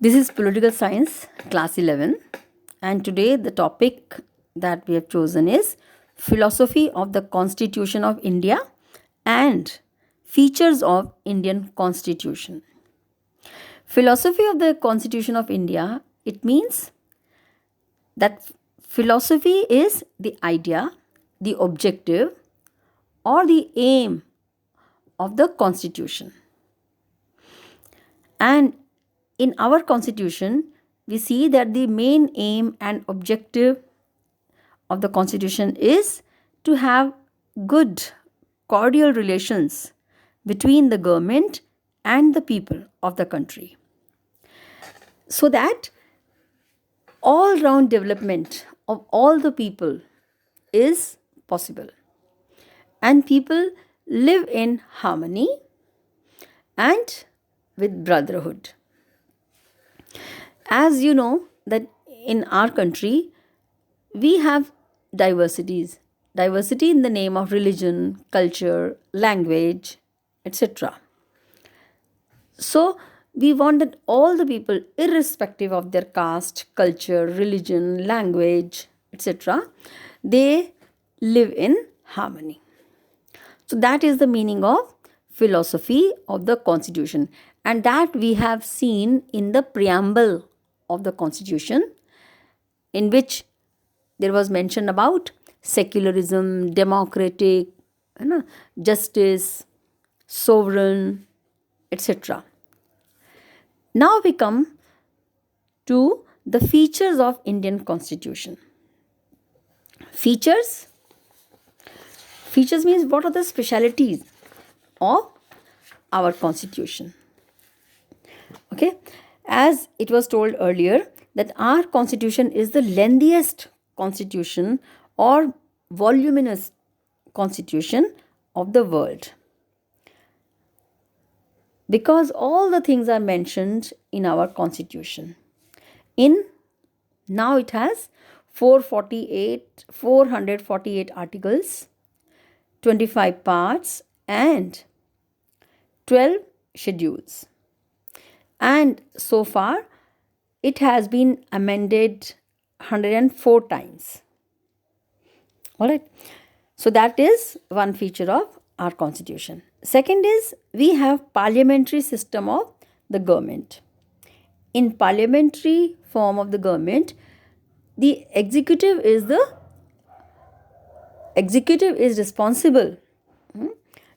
This is Political Science, Class 11, and today the topic that we have chosen is Philosophy of the Constitution of India and Features of Indian Constitution. Philosophy of the Constitution of India, it means that philosophy is the idea, the objective, or the aim of the Constitution. And in our Constitution, we see that the main aim and objective of the Constitution is to have good, cordial relations between the government and the people of the country, so that all round development of all the people is possible and people live in harmony and with brotherhood. As you know, that in our country we have diversity in the name of religion, culture, language, etc. So we want that all the people, irrespective of their caste, culture, religion, language, etc., they live in harmony. So that is the meaning of philosophy of the Constitution, and that we have seen in the preamble of the Constitution, in which there was mention about secularism, democratic, justice, sovereign, etc. Now we come to the features of Indian Constitution. Features means what are the specialities of our Constitution. Okay, as it was told earlier, that our Constitution is the lengthiest constitution or voluminous constitution of the world, because all the things are mentioned in our Constitution. Now it has 448 articles, 25 parts and 12 schedules. And so far it has been amended 104 times. All right. So that is one feature of our Constitution. Second is we have parliamentary system of the government. In parliamentary form of the government, the executive is responsible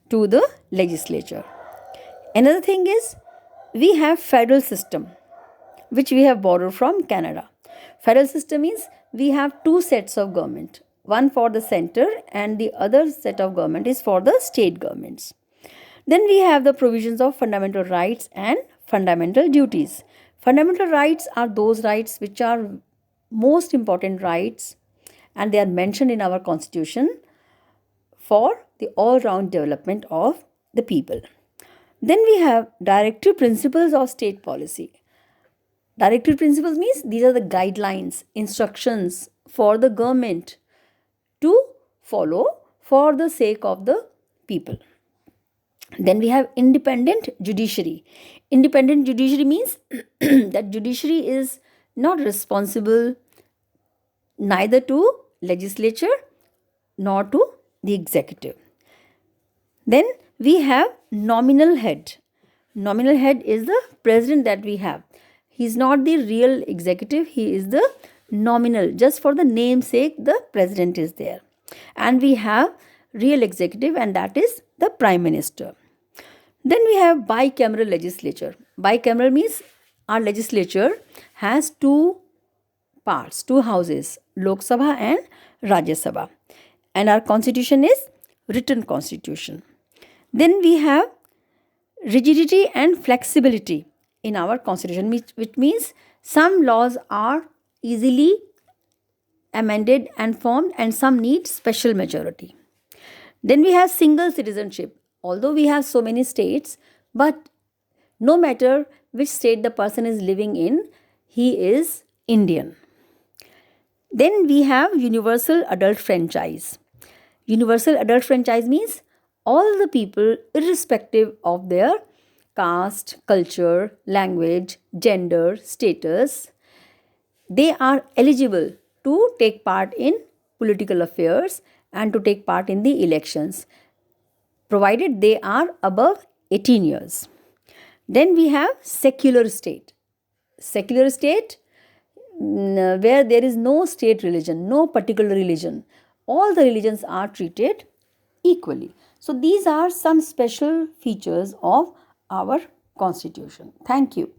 to the legislature. Another thing is we have federal system, which we have borrowed from Canada. Federal system means we have two sets of government, one for the center and the other set of government is for the state governments. Then we have the provisions of fundamental rights and fundamental duties. Fundamental rights are those rights which are most important rights, and they are mentioned in our Constitution for the all-round development of the people. Then we have directive principles of state policy. Directive principles means these are the guidelines, instructions for the government to follow for the sake of the people. Then we have independent judiciary. Independent judiciary means that judiciary is not responsible neither to legislature nor to the executive. Then we have nominal head. Nominal head is the president that we have. He is not the real executive, he is the nominal. Just for the namesake, the president is there. And we have real executive, and that is the prime minister. Then we have bicameral legislature. Bicameral means our legislature has two parts, two houses, Lok Sabha and Rajya Sabha. And our constitution is written constitution. Then we have rigidity and flexibility in our constitution, which means some laws are easily amended and formed and some need special majority. Then we have single citizenship. Although we have so many states, but no matter which state the person is living in, he is Indian. Then we have universal adult franchise. Universal adult franchise means all the people, irrespective of their caste, culture, language, gender, status, they are eligible to take part in political affairs and to take part in the elections, provided they are above 18 years. Then we have secular state. Secular state, where there is no state religion, no particular religion. All the religions are treated equally. So these are some special features of our constitution. Thank you.